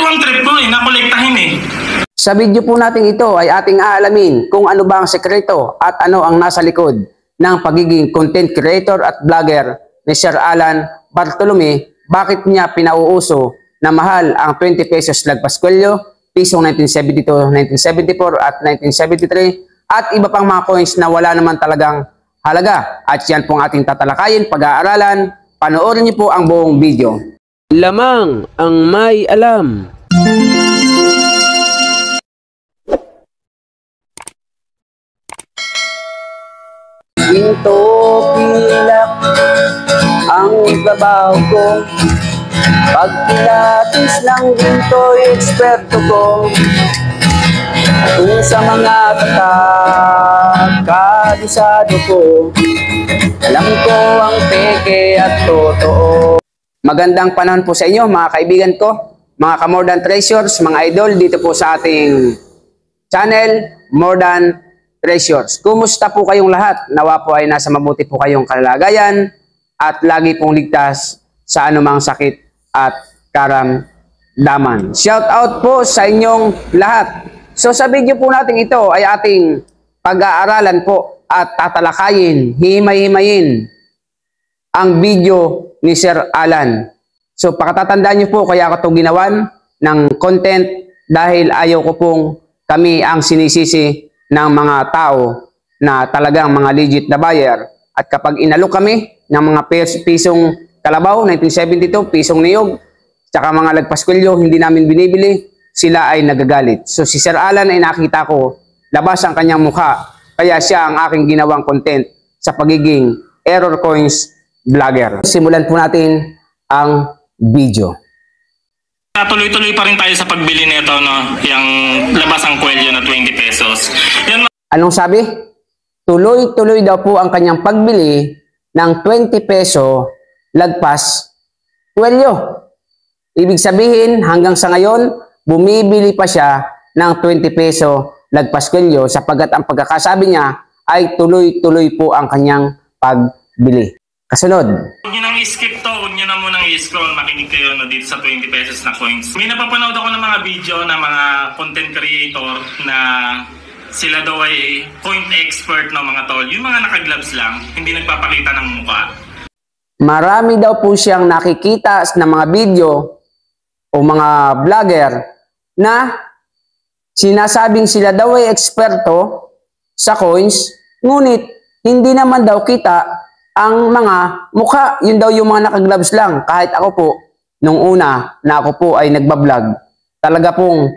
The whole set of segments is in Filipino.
po ang trip ko eh, nakolektahin eh. Sa video po natin ito ay ating aalamin kung ano ba ang sekreto at ano ang nasa likod ng pagiging content creator at vlogger ni Sir Alan Bartolome. Bakit niya pinauuso na mahal ang 20 pesos lagpas kwelyo, pisong 1972, 1974 at 1973 at iba pang mga coins na wala naman talagang halaga. At yan pong ating tatalakayin, pag-aaralan. Panoorin niyo po ang buong video. Lamang ang may alam. Ginto pilak ang trabaho ko, pag pilatis ng ginto'y eksperto ko. Kung sa mga kabisado ko, alam ko ang peke at totoo. Magandang panahon po sa inyo mga kaibigan ko, mga ka-More Than Treasures, mga idol dito po sa ating channel, More Than Treasures. Kumusta po kayong lahat? Nawa po ay nasa mabuti po kayong kalagayan at lagi pong ligtas sa anumang sakit at karamdaman. Shout out po sa inyong lahat. So sa video po natin ito ay ating pag-aaralan po at tatalakayin, himay-himayin ang video ni Sir Alan. So pakatatandaan niyo po kaya ako itong ginawan ng content dahil ayaw ko pong kami ang sinisisi ng mga tao na talagang mga legit na buyer. At kapag inalok kami ng mga pisong kalabaw, 1972, pisong niyog, tsaka mga lagpaskwelyo, hindi namin binibili, sila ay nagagalit. So si Sir Alan ay nakita ko, labas ang kanyang mukha, kaya siya ang aking ginawang content sa pagiging error coins vlogger. Simulan po natin ang video. Tuloy-tuloy pa rin tayo sa pagbili nito, no? Yung labas ang kwelyo na 20 pesos. Yan. Anong sabi? Tuloy-tuloy daw po ang kanyang pagbili ng 20 peso lagpas kwelyo. Ibig sabihin, hanggang sa ngayon, bumibili pa siya ng 20 peso lagpas kwelyo sapagkat ang pagkakasabi niya ay tuloy-tuloy po ang kanyang pagbili. Kasunod. Huwag nyo nang i-skip to, huwag nyo na munang i-scroll, makinig kayo no, dito sa 20 pesos na coins. May napapanood ako ng mga video ng mga content creator na sila daw ay point expert no mga tol. Yung mga naka-gloves lang, hindi nagpapakita ng mukha. Marami daw po siyang nakikita ng mga video o mga vlogger na sinasabing sila daw ay eksperto sa coins, ngunit hindi naman daw kita ang mga mukha. Yun daw yung mga naka-gloves lang. Kahit ako po, nung una na ako po ay nagbablog, talaga pong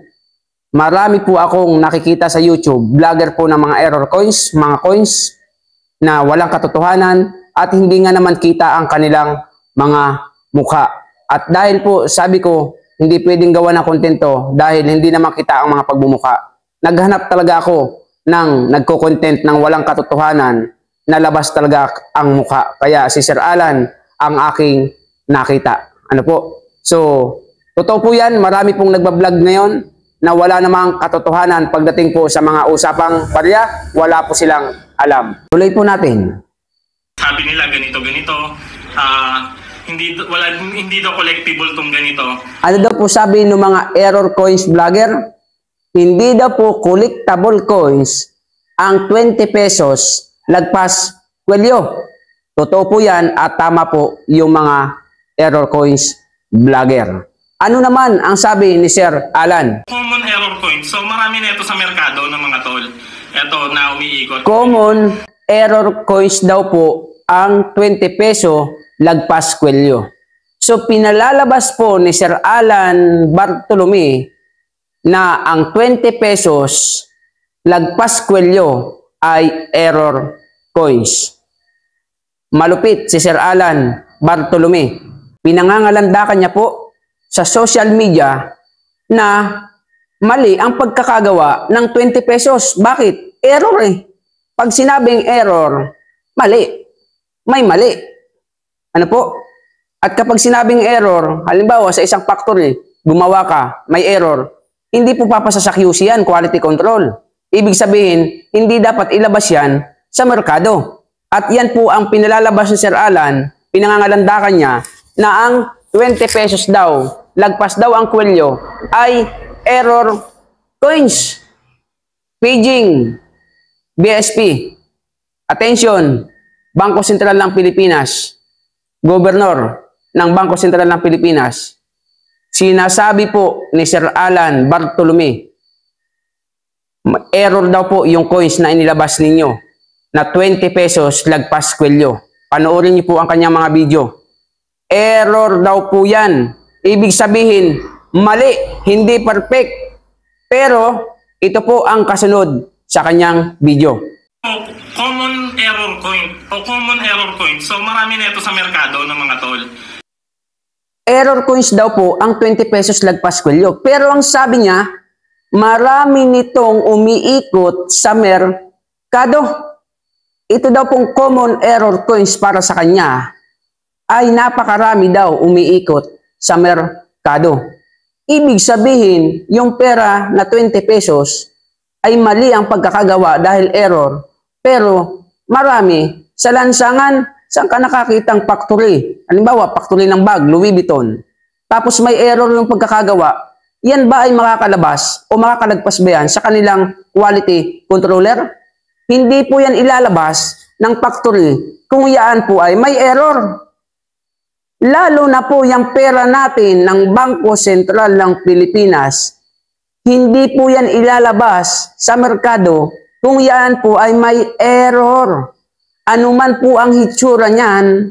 marami po akong nakikita sa YouTube, vlogger po ng mga error coins, mga coins na walang katotohanan at hindi nga naman kita ang kanilang mga mukha. At dahil po, sabi ko, hindi pwedeng gawa ng kontento dahil hindi naman kita ang mga pagbumuka. Naghanap talaga ako ng nagko-content ng walang katotohanan na labas talaga ang mukha. Kaya si Sir Alan ang aking nakita. Ano po? So, totoo po yan. Marami pong nagbablog ngayon na wala namang katotohanan pagdating po sa mga usapang barya. Wala po silang alam. Tuloy po natin. Sabi nila ganito, hindi daw collectible tong ganito. Ano daw po sabi ng mga error coins vlogger? Hindi daw po collectible coins ang 20 pesos lagpas kwelyo. Totoo po yan at tama po yung mga error coins vlogger. Ano naman ang sabi ni Sir Alan? Common error coins. So marami na ito sa merkado ng mga tol. Ito na umiikot. Common error coins daw po ang 20 peso lagpas kwelyo. So pinalalabas po ni Sir Alan Bartolome na ang 20 pesos lagpas kwelyo ay error coins. Malupit si Sir Alan Bartolome. Pinangangalandakan niya po sa social media na mali ang pagkakagawa ng 20 pesos. Bakit? Error eh. Pag sinabing error, mali. May mali. Ano po? At kapag sinabing error, halimbawa sa isang factory, gumawa ka, may error, hindi po papasa sa QC yan, quality control. Ibig sabihin, hindi dapat ilabas yan sa merkado. At yan po ang pinalalabas ni Sir Alan, pinangangalandakan niya na ang 20 pesos daw lagpas daw ang kwelyo ay error coins. Paging BSP. Attention, Bangko Sentral ng Pilipinas, Gobernador ng Bangko Sentral ng Pilipinas, sinasabi po ni Sir Alan Bartolome, error daw po yung coins na inilabas ninyo na 20 pesos lagpas kwelyo. Panoorin niyo po ang kanyang mga video. Error daw po yan. Ibig sabihin, mali, hindi perfect. Pero, ito po ang kasunod sa kanyang video. Common error coin o common error coin. So marami na ito sa merkado ng mga tol. Error coins daw po ang 20 pesos lagpas kwelyo. Pero ang sabi niya, marami nitong umiikot sa merkado. Ito daw pong common error coins para sa kanya ay napakarami daw umiikot sa merkado. Ibig sabihin, yung pera na 20 pesos ay mali ang pagkakagawa dahil error. Pero marami sa lansangan, saan ka nakakitang factory? Halimbawa, factory ng bag, Louis Vuitton. Tapos may error yung pagkakagawa. Yan ba ay makakalabas o makakalagpas ba yan sa kanilang quality controller? Hindi po yan ilalabas ng factory kung yan po ay may error. Lalo na po yung pera natin ng Bangko Sentral ng Pilipinas, hindi po yan ilalabas sa merkado kung yan po ay may error. Ano man po ang hitsura niyan,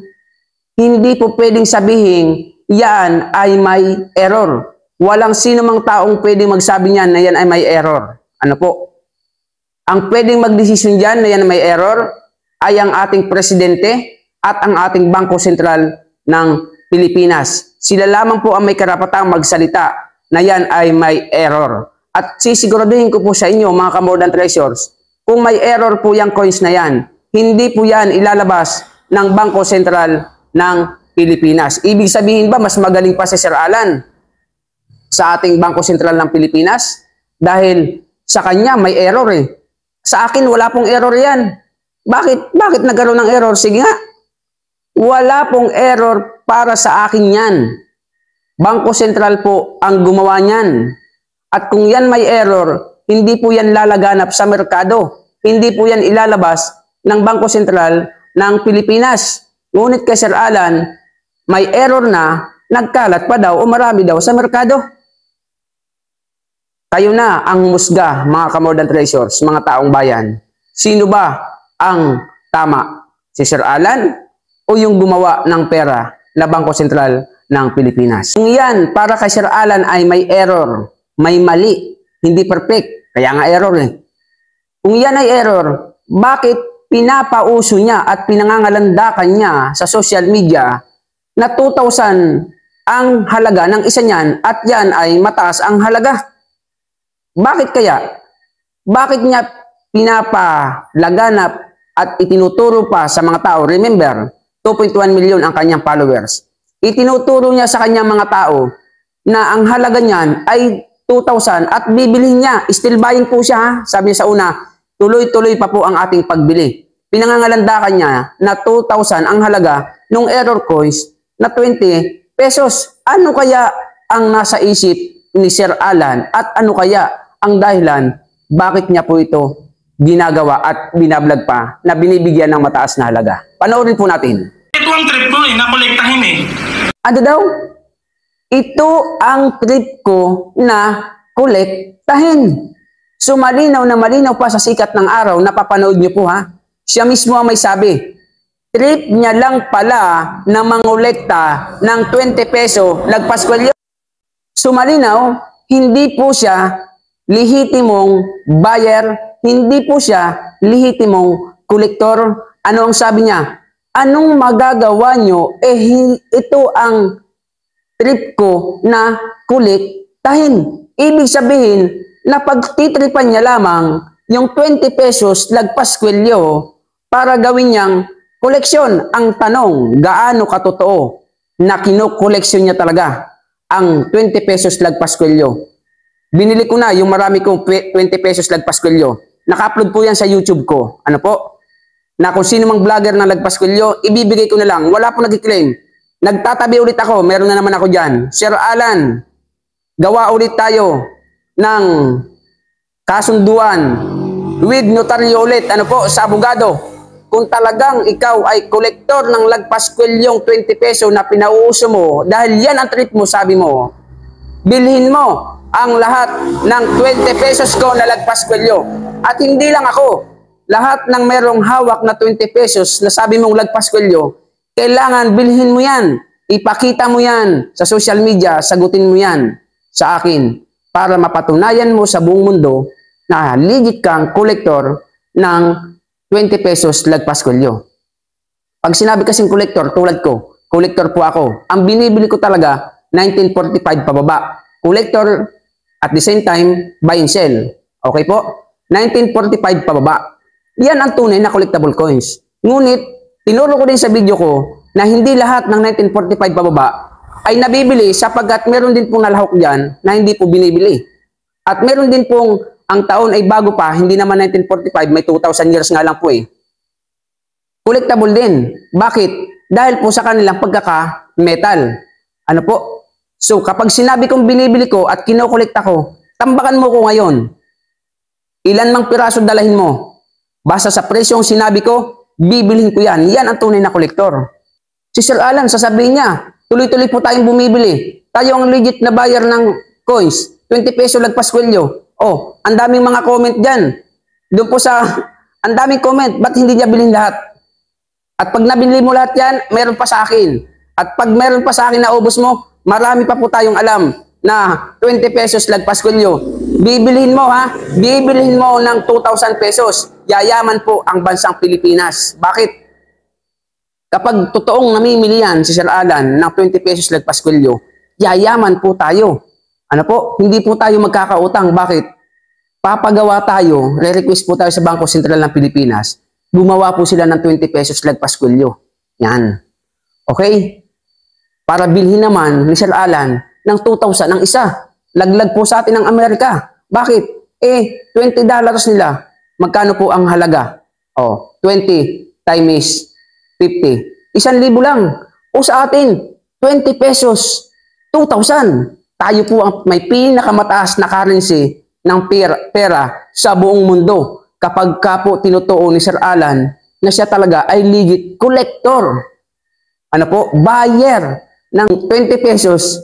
hindi po pwedeng sabihin yan ay may error. Walang sino mang taong pwedeng magsabi niyan na yan ay may error. Ano po? Ang pwedeng magdesisyon dyan na yan may error ay ang ating presidente at ang ating Bangko Sentral ng Pilipinas. Sila lamang po ang may karapatang magsalita na yan ay may error. At sisiguraduhin ko po sa inyo mga ka-More Than Treasures, kung may error po yung coins na yan, hindi po yan ilalabas ng Bangko Sentral ng Pilipinas. Ibig sabihin ba mas magaling pa si Sir Alan sa ating Bangko Sentral ng Pilipinas? Dahil sa kanya may error eh. Sa akin, wala pong error yan. Bakit? Bakit nagkaroon ng error? Sige nga. Wala pong error para sa akin yan. Bangko Sentral po ang gumawa niyan. At kung yan may error, hindi po yan lalaganap sa merkado. Hindi po yan ilalabas ng Bangko Sentral ng Pilipinas. Ngunit kay Sir Alan, may error na nagkalat pa daw o marami daw sa merkado. Kayo na ang musga, mga ka-More Than Treasures, mga taong bayan. Sino ba ang tama? Si Sir Alan o yung gumawa ng pera na Bangko Sentral ng Pilipinas? Kung yan, para kay Sir Alan ay may error, may mali, hindi perfect, kaya nga error eh. Kung yan ay error, bakit pinapauso niya at pinangangalandakan niya sa social media na 2,000 ang halaga ng isa niyan at yan ay mataas ang halaga? Bakit kaya? Bakit niya pinapalaganap at itinuturo pa sa mga tao? Remember, 2.1 million ang kanyang followers. Itinuturo niya sa kanyang mga tao na ang halaga niyan ay 2,000 at bibilihin niya. Still buying po siya ha. Sabi niya sa una, tuloy-tuloy pa po ang ating pagbili. Pinangangalandakan niya na 2,000 ang halaga ng error coins na 20 pesos. Ano kaya ang nasa isip ni Sir Alan at ano kaya ang dahilan bakit niya po ito ginagawa at binablog pa na binibigyan ng mataas na halaga? Panoorin po natin. Ito ang trip ko eh, nakolektahin eh. Ano daw? Ito ang trip ko na kolektahin. So malinaw na malinaw pa sa sikat ng araw, napapanood niyo po ha. Siya mismo ang may sabi. Trip niya lang pala na mangolekta ng 20 peso lagpas kwelyo. So malinaw, hindi po siya lehitimong buyer, hindi po siya lehitimong kolektor. Ano ang sabi niya? Anong magagawa nyo? Ito ang trip ko na kolektahin. Ibig sabihin na pagtitripan niya lamang yung 20 pesos lagpas kwelyo para gawin niyang koleksyon. Ang tanong, gaano katotoo na kinokoleksyon niya talaga ang 20 pesos lagpas kwelyo? Binili ko na yung marami kong 20 pesos lagpas kwelyo. Naka-upload po yan sa YouTube ko. Ano po? Na kung sino mang vlogger na lagpas kwelyo, ibibigay ko na lang. Wala po nag-claim. nagtatabi ulit ako, meron na naman ako dyan. Sir Alan, gawa ulit tayo ng kasunduan with notaryo ulit, ano po, sa abogado. Kung talagang ikaw ay kolektor ng lagpas kwelyong 20 peso na pinauuso mo, dahil yan ang trip mo, sabi mo, bilhin mo ang lahat ng 20 pesos ko na lagpas kwelyo. At hindi lang ako, lahat ng merong hawak na 20 pesos na sabi mong lagpas kwelyo, kailangan bilhin mo yan. Ipakita mo yan sa social media, sagutin mo yan sa akin para mapatunayan mo sa buong mundo na legit kang kolektor ng 20 pesos lagpas kwelyo. Pag sinabi kasing kolektor, tulad ko, kolektor po ako. Ang binibili ko talaga, 1945 pababa. Kolektor at the same time, buy and sell. Okay po? 1945 pababa. Yan ang tunay na collectible coins. Ngunit, tinuro ko din sa video ko na hindi lahat ng 1945 pababa ay nabibili sapagkat meron din pong nalahok dyan na hindi po binibili. At meron din pong ang taon ay bago pa, hindi naman 1945, may 2,000 years nga lang po eh. Collectible din. Bakit? Dahil po sa kanilang pagkaka-metal. Ano po? So, kapag sinabi kong binibili ko at kinokolekta ko, tambakan mo ko ngayon. Ilan mang piraso dalahin mo? Basta sa presyong sinabi ko, bibilhin ko yan. Yan ang tunay na kolektor. Si Sir Alan, sasabihin niya, tuloy-tuloy po tayong bumibili. Tayo ang legit na buyer ng coins. 20 peso lagpas kwelyo. Oh, ang daming mga comment dyan. Doon po sa, ang daming comment, ba't hindi niya bilhin lahat? At pag nabili mo lahat yan, meron pa sa akin. At pag meron pa sa akin na ubos mo, marami pa po tayong alam na 20 pesos lagpas kwelyo. Bibilhin mo ha, bibilhin mo ng 2,000 pesos. Yayaman po ang bansang Pilipinas. Bakit? Kapag totoong namimili yan si Sir Alan ng 20 pesos lagpas kwelyo, yayaman po tayo. Ano po? Hindi po tayo magkakautang. Bakit? Papagawa tayo, re-request po tayo sa Bangko Sentral ng Pilipinas. Gumawa po sila ng 20 pesos lagpas kwelyo. Yan. Okay? Para bilhin naman ni Sir Alan ng 2,000 ang isa. Laglag po sa atin ng Amerika. Bakit? Eh, $20 nila. Magkano po ang halaga? Oh, 20 times 50. 1,000 lang. O sa atin, 20 pesos, 2,000. Tayo po ang may pinakamataas na currency ng pera sa buong mundo. Kapag ka po tinutuo ni Sir Alan na siya talaga ay legit collector. Ano po? Buyer ng 20 pesos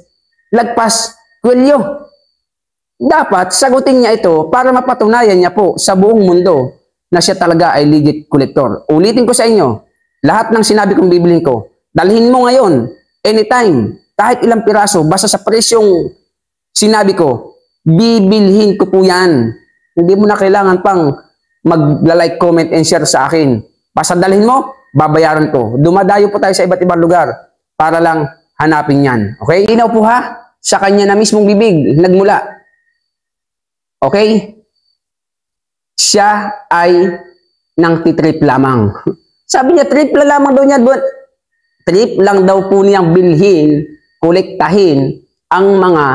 lagpas kwelyo. Dapat sagutin niya ito para mapatunayan niya po sa buong mundo na siya talaga ay legit collector. Ulitin ko sa inyo, lahat ng sinabi kong bibilhin ko, dalhin mo ngayon, anytime, kahit ilang piraso, basta sa presyong sinabi ko, bibilhin ko po yan. Hindi mo na kailangan pang mag-like, comment, and share sa akin. Basta dalhin mo, babayaran ko. Dumadayo po tayo sa iba't ibang lugar para lang hanapin yan. Okay? Inaw po ha, sa kanya na mismong bibig, nagmula. Okay? Siya ay nang titrip lamang. Sabi niya, trip lang lamang daw niya. Trip lang daw po niyang bilhin, kolektahin ang mga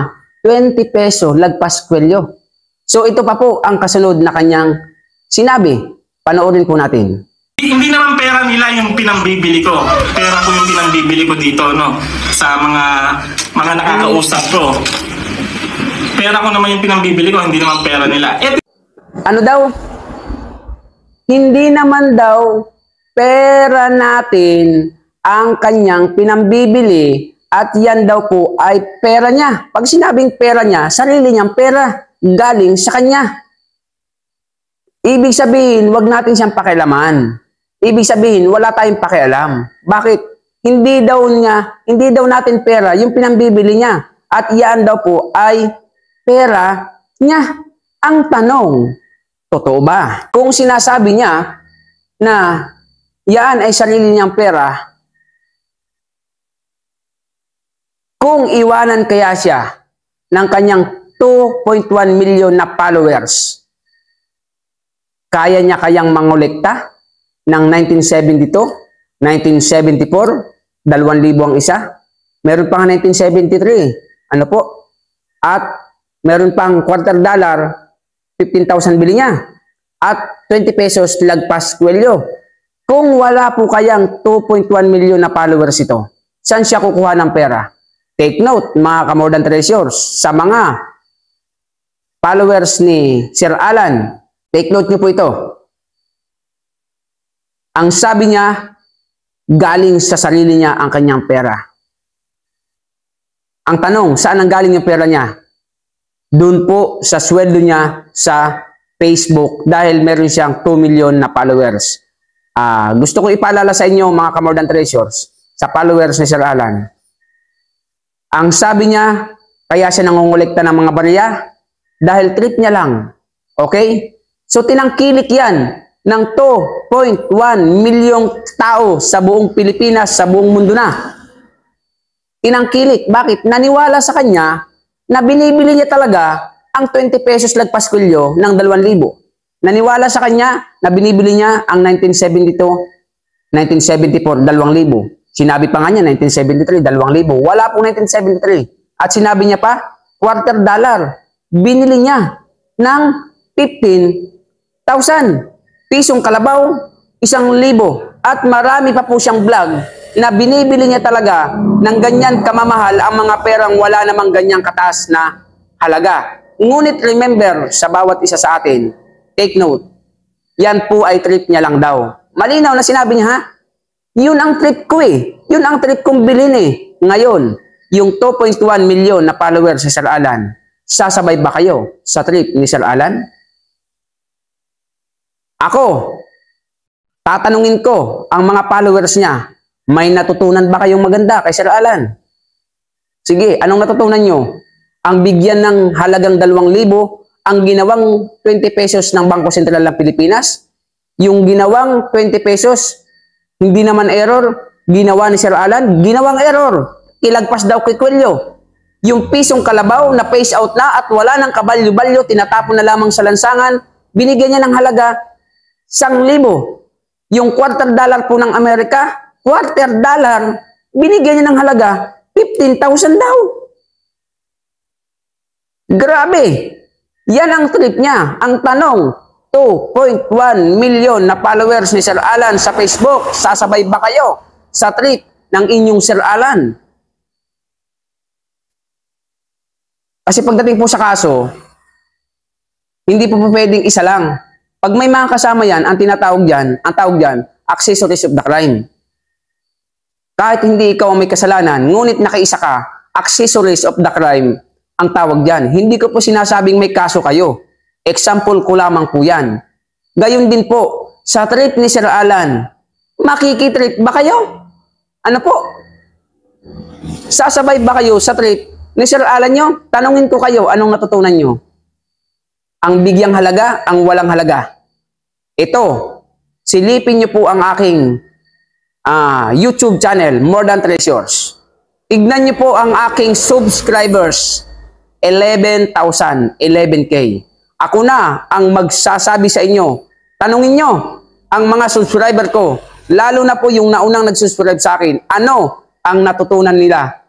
20 peso lagpas kwelyo. So ito pa po ang kasunod na kanyang sinabi. Panoorin po natin. Hindi naman pera nila yung pinambibili ko. Pera ko yung pinambibili ko dito, no? Sa mga nakakausap ko. Pera ko naman yung pinambibili ko, hindi naman pera nila. Ano daw? Hindi naman daw pera natin ang kanyang pinambibili at yan daw po ay pera niya. Pag sinabing pera niya, sarili niyang pera galing sa kanya. Ibig sabihin, wag natin siyang pakialaman. Ibig sabihin, wala tayong pakialam. Bakit? Hindi daw natin pera yung pinambibili niya. At yan daw po ay pera niya. Ang tanong, totoo ba? Kung sinasabi niya na yan ay sarili niyang pera, kung iwanan kaya siya ng kanyang 2.1 million na followers, kaya niya kayang mangolekta ng 1972, 1974, 2,000 ang isa. Meron pang 1973. Ano po? At meron pang $250, 15,000 bili niya. At 20 pesos lagpas kwelyo. Kung wala po kayang 2.1 million na followers ito, Saan siya kukuha ng pera? Take note, mga ka-more than treasures, sa mga followers ni Sir Alan, take note niyo po ito. Ang sabi niya, galing sa sarili niya ang kanyang pera. Ang tanong, saan ang galing yung pera niya? Doon po sa sweldo niya sa Facebook dahil meron siyang 2 million na followers. Gusto ko ipaalala sa inyo, mga ka-more than treasures, sa followers ni Sir Alan. Ang sabi niya, kaya siya nangongolekta ng mga barya dahil trip niya lang. Okay? So tinangkilik yan ng 2.1 milyong tao sa buong Pilipinas, sa buong mundo na. Tinangkilik. Bakit? Naniwala sa kanya na binibili niya talaga ang 20 pesos lagpas kulyo ng 2,000. Naniwala sa kanya na binibili niya ang 1972, 1974, 2,000. Sinabi pa nga niya, 1973, 2,000. Wala pong 1973. At sinabi niya pa, $250. Binili niya ng 15,000 pisong kalabaw, 1,000. At marami pa po siyang vlog na binibili niya talaga ng ganyan kamamahal ang mga perang wala namang ganyang kataas na halaga. Ngunit remember, sa bawat isa sa atin, take note, yan po ay trip niya lang daw. Malinaw na sinabi niya, ha? Yun ang trip ko eh. Yun ang trip kong bilhin eh. Ngayon, yung 2.1 million na followers si Sir Alan, sasabay ba kayo sa trip ni Sir Alan? Ako, tatanungin ko ang mga followers niya, may natutunan ba kayong maganda kay Sir Alan? Sige, anong natutunan nyo? Ang bigyan ng halagang 2,000, ang ginawang 20 pesos ng Bangko Sentral ng Pilipinas, yung ginawang 20 pesos, hindi naman error, ginawa ni Sir Alan, ginawang error. Ilagpas daw kay Coelho. Yung pisong kalabaw na face out na at wala ng kabalyo-balyo, tinatapon na lamang sa lansangan, binigyan niya ng halaga 1,000. Yung $250 po ng Amerika, $250, binigyan niya ng halaga 15,000 daw. Grabe. Yan ang trip niya. Ang tanong, 2.1 million na followers ni Sir Alan sa Facebook, sasabay ba kayo sa trip ng inyong Sir Alan? Kasi pagdating po sa kaso, hindi po pwedeng isa lang. Pag may mga kasama yan, ang tinatawag dyan, ang tawag dyan, accessories of the crime. Kahit hindi ikaw ang may kasalanan, ngunit nakaisa ka, accessories of the crime ang tawag dyan. Hindi ko po sinasabing may kaso kayo. Example ko lamang po yan. Gayon din po, sa trip ni Sir Alan, makikitrip ba kayo? Ano po? Sasabay ba kayo sa trip ni Sir Alan nyo? Tanungin ko kayo, anong natutunan nyo? Ang bigyang halaga, ang walang halaga. Ito, silipin nyo po ang aking YouTube channel, More Than Treasures. Tignan nyo po ang aking subscribers, 11,000, 11K. Ako na ang magsasabi sa inyo. Tanungin nyo ang mga subscriber ko, lalo na po yung naunang nag-subscribe sa akin, ano ang natutunan nila?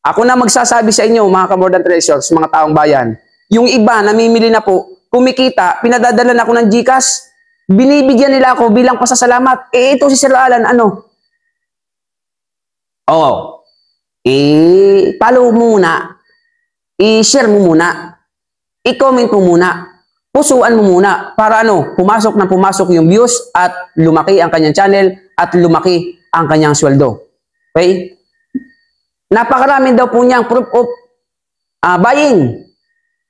Ako na magsasabi sa inyo, mga ka-more than treasures, mga taong bayan. Yung iba, namimili na po, kumikita, pinadadalan ako ng GCash, binibigyan nila ako bilang pasasalamat. Ito si Sir Alan, ano? Follow mo muna, i-share mo muna, i-comment mo muna, pusuan mo muna para pumasok yung views at lumaki ang kanyang channel at lumaki ang kanyang sweldo. Okay? Napakarami daw po niyang proof of buying.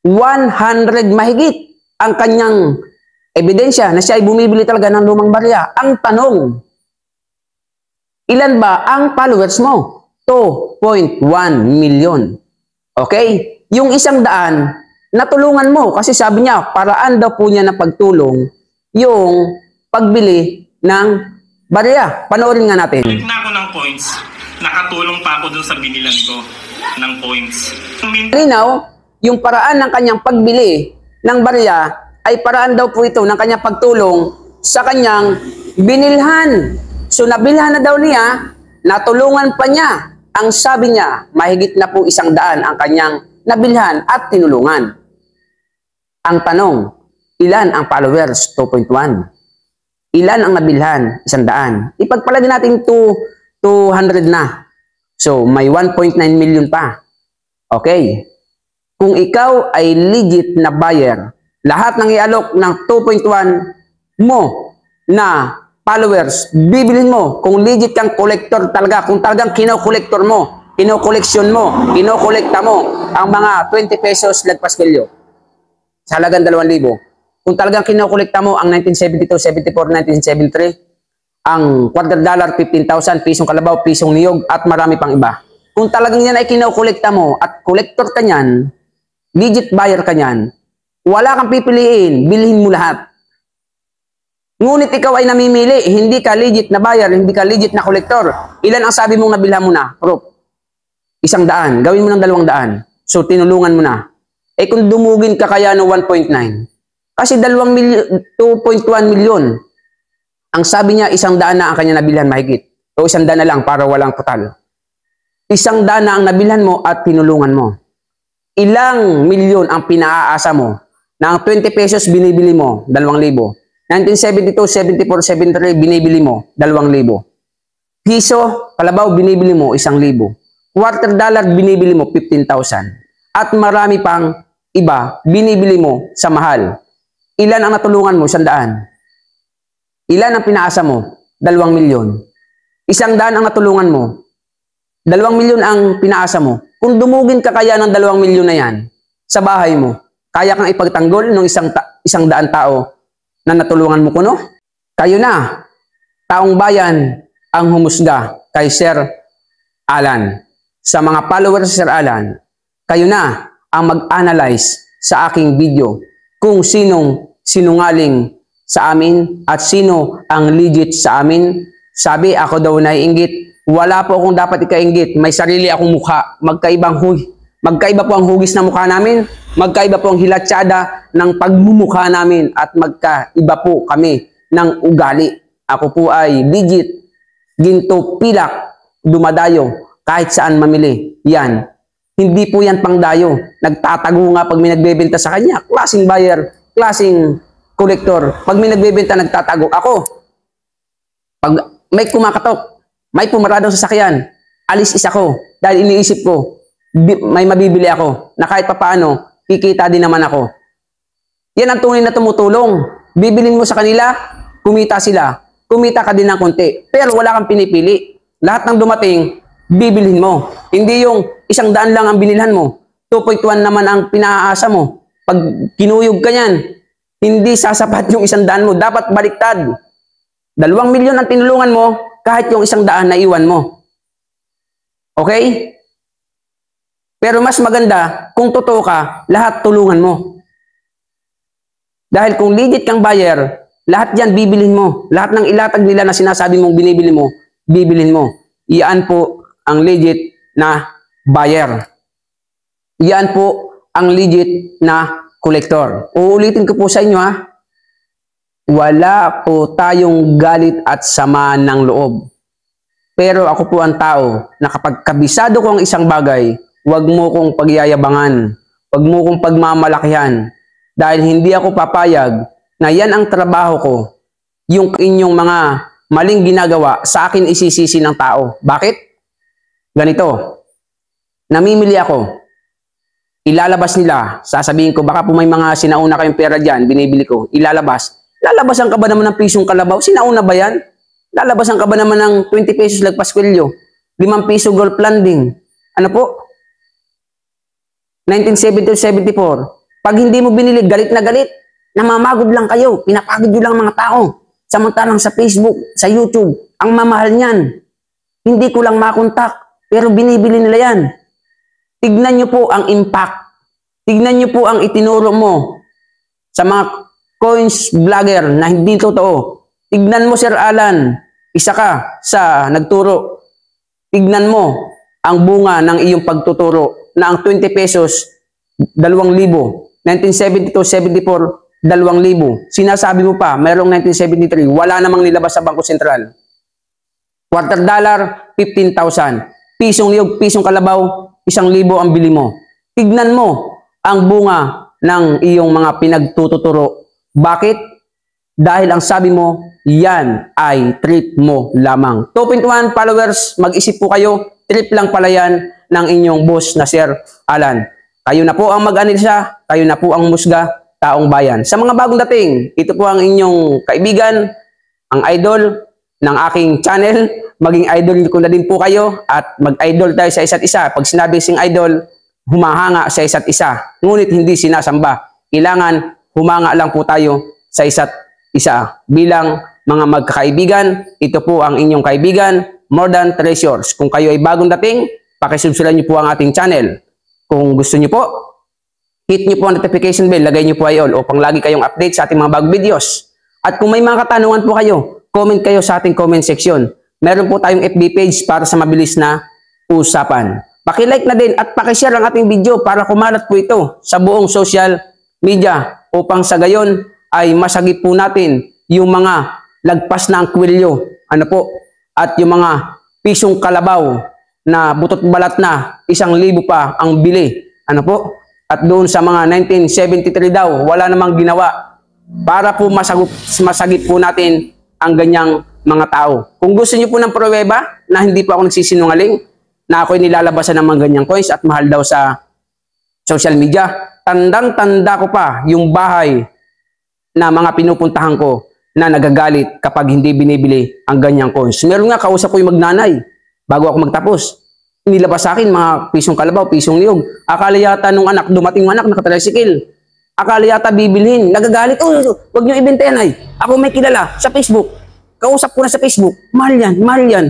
100 mahigit ang kanyang ebidensya na siya ay bumibili talaga ng lumang barya. Ang tanong, ilan ba ang followers mo? 2.1 million. Okay? Yung 100, natulungan mo kasi sabi niya, paraan daw po niya na pagtulong yung pagbili ng barya. Panoorin nga natin. Balik na ako ng coins. Nakatulong pa ako dun sa binilan ko ng coins. Malinaw, yung paraan ng kanyang pagbili ng barya ay paraan daw po ito ng kanyang pagtulong sa kanyang binilhan. So nabilhan na daw niya, natulungan pa niya. Ang sabi niya, mahigit na po 100 ang kanyang nabilhan at tinulungan. Ang tanong, ilan ang followers? 2.1. Ilan ang nabilhan? 100. Ipagpalagay natin 200 na. So, may 1.9 million pa. Okay. Kung ikaw ay legit na buyer, lahat ng ialok ng 2.1 mo na followers, bibilin mo. Kung legit kang collector talaga, kung talagang kino-collector mo, kino-collection mo, kino-collecta mo ang mga 20 pesos lagpas bilyo sa halagang 2,000. Kung talagang kino-collecta mo ang 1972, 74, 1973, ang $2, 15,000, pisong kalabaw, pisong niyog, at marami pang iba. Kung talagang yan ay kino-collecta mo at collector ka niyan, legit buyer ka niyan, wala kang pipiliin, bilhin mo lahat. Ngunit ikaw ay namimili, hindi ka legit na buyer, hindi ka legit na collector. Ilan ang sabi mong nabilhan mo na? Proof. 100, gawin mo ng 200. So, tinulungan mo na. Eh kung dumugin ka kaya ng 1.9, kasi 2.1 milyon. Ang sabi niya, 100 na ang kanya nabilhan mahigit. O 100 na lang para walang total. 100 na ang nabilhan mo at tinulungan mo. Ilang milyon ang pinaaasa mo na ang 20 pesos binibili mo, 2,000. 1972, 74, 73, binibili mo, 2,000. Piso, kalabaw, binibili mo, 1,000. $2, binibili mo, 15,000. At marami pang iba, binibili mo sa mahal. Ilan ang natulungan mo? 100. Ilan ang pinaasa mo? 2 milyon. 100 ang natulungan mo. 2 milyon ang pinaasa mo. Kung dumugin ka kaya ng 2 milyon na yan sa bahay mo, kaya kang ipagtanggol ng 100 tao na natulungan mo kuno? Kayo na, taong bayan, ang humusga kay Sir Alan. Sa mga followers Sir Alan, kayo na ang mag-analyze sa aking video kung sinong sinungaling sa amin at sino ang legit sa amin. Sabi, ako daw naiinggit. Wala po akong dapat ikainggit. May sarili akong mukha. Magkaiba po ang hugis na mukha namin. Magkaiba po ang hilatsada ng pagmumukha namin at magkaiba po kami ng ugali. Ako po ay legit, ginto, pilak, dumadayo, kahit saan mamili. Yan. Hindi po yan pangdayo. Nagtatago nga pag may nagbebenta sa kanya. Klaseng buyer, klaseng collector. Pag may nagbebenta, nagtatago. Ako, pag may kumakatok, may pumaradong sasakyan, alis isa ko. Dahil iniisip ko, may mabibili ako na kahit papaano, kikita din naman ako. Yan ang tunay na tumutulong. Bibilin mo sa kanila, kumita sila. Kumita ka din ng konti. Pero wala kang pinipili. Lahat ng dumating, bibilhin mo. Hindi yung 100 lang ang binilhan mo. 2.1 naman ang pinaasa mo. Pag kinuyog ka yan, hindi sasapat yung 100 mo. Dapat baliktad. 2 milyon ang tinulungan mo, kahit yung 100 na iwan mo. Okay? Pero mas maganda, kung totoo ka, lahat tulungan mo. Dahil kung legit kang buyer, lahat yan bibilhin mo. Lahat ng ilatag nila na sinasabi mong binibili mo, bibilhin mo. Iyan po ang legit na buyer. Iyan po ang legit na collector. Uulitin ko po sa inyo ha. Wala po tayong galit at sama ng loob. Pero ako po ang tao na kapag kabisado ko ang isang bagay, huwag mo kong pagyayabangan. Huwag mo kong pagmamalakihan. Dahil hindi ako papayag na yan ang trabaho ko. Yung inyong mga maling ginagawa, sa akin isisisi ng tao. Bakit? Ganito. Namimili ako. Ilalabas nila. Sasabihin ko, baka po may mga sinauna kayong pera dyan, binibili ko. Ilalabas. Lalabasan ka ba naman ng pisong kalabaw? Sinauna ba yan? Lalabasan ka ba naman ng 20 pesos lagpas kwelyo? 5 piso golf landing. Ano po? 1972-74. Pag hindi mo binili, galit na galit. Namamagod lang kayo. Pinapagod nyo lang mga tao. Samantalang sa Facebook, sa YouTube, ang mamahal niyan. Hindi ko lang makontak, pero binibili nila yan. Tignan nyo po ang impact. Tignan nyo po ang itinuro mo sa mga coins vlogger na hindi totoo. Tignan mo, Sir Alan, isa ka sa nagturo. Tignan mo ang bunga ng iyong pagtuturo na ang 20 pesos, 2,000. 1972-74, 2,000. Sinasabi mo pa, mayroong 1973, wala namang nilabas sa Bangko Sentral. $2, 15,000. Pisong niyog, pisong kalabaw, 1,000 ang bili mo. Tignan mo ang bunga ng iyong mga pinagtuturo. Bakit? Dahil ang sabi mo, yan ay treat mo lamang. 2.1 followers, mag-isip po kayo. trip lang pala yan ng inyong boss na Sir Alan. Kayo na po ang mag-analisa, kayo na po ang musga, taong bayan. Sa mga bagong dating, ito po ang inyong kaibigan, ang idol ng aking channel. Maging idol ko na din po kayo at mag-idol tayo sa isa't isa. Pag sinabi sing idol, humahanga sa isa't isa, ngunit hindi sinasamba. Kailangan humanga lang po tayo sa isa't isa. Bilang mga magkakaibigan, ito po ang inyong kaibigan, More Than Treasures. Kung kayo ay bagong dating, pakisubscribe niyo po ang ating channel. Kung gusto niyo po, hit niyo po ang notification bell, lagay niyo po ay all upang lagi kayong update sa ating mga bagong videos. At kung may mga katanungan po kayo, comment kayo sa ating comment section. Meron po tayong FB page para sa mabilis na usapan. Paki-like na din at paki-share ang ating video para kumalat po ito sa buong social media upang sa gayon ay masagip po natin yung mga lagpas na ang kwelyo, ano po, at yung mga pisong kalabaw na butot balat na 1,000 pa ang bili, ano po, at doon sa mga 1973 daw, wala namang ginawa para po masagip po natin ang ganyang mga tao. Kung gusto niyo po ng pruweba na hindi po ako nagsisinungaling, na ako'y nilalabasan ng mga ganyang coins at mahal daw sa social media, tandang-tanda ko pa yung bahay na mga pinupuntahan ko na nagagalit kapag hindi binibili ang ganyang coins. Meron nga, kausap ko yung magnanay bago ako magtapos. Nilabas sa akin mga pisong kalabaw, pisong niyog. Akala yata nung anak, dumating yung anak, nakatricycle. Akala yata bibilhin. Nagagalit, oh, wag niyo ibenta yan ay. Ako may kilala sa Facebook. Kausap ko na sa Facebook. Mahal yan, mahal yan.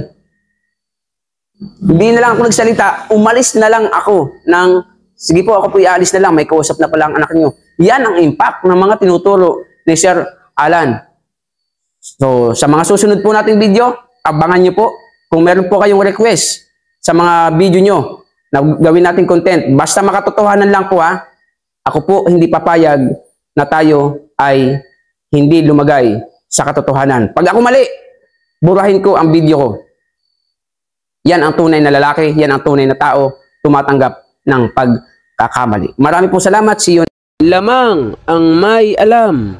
Hindi na lang ako nagsalita. Umalis na lang ako ng, sige po, ako po ialis na lang. May kausap na pala ang anak niyo. Yan ang impact ng mga tinuturo ni Sir Alan. So, sa mga susunod po nating video, abangan nyo po. Kung meron po kayong request sa mga video nyo na gawin natin content, basta makatotohanan lang po ha. Ako po hindi papayag na tayo ay hindi lumagay sa katotohanan. Pag ako mali, burahin ko ang video ko. Yan ang tunay na lalaki, yan ang tunay na tao tumatanggap ng pagkakamali. Marami po salamat. See you. Lamang ang may alam.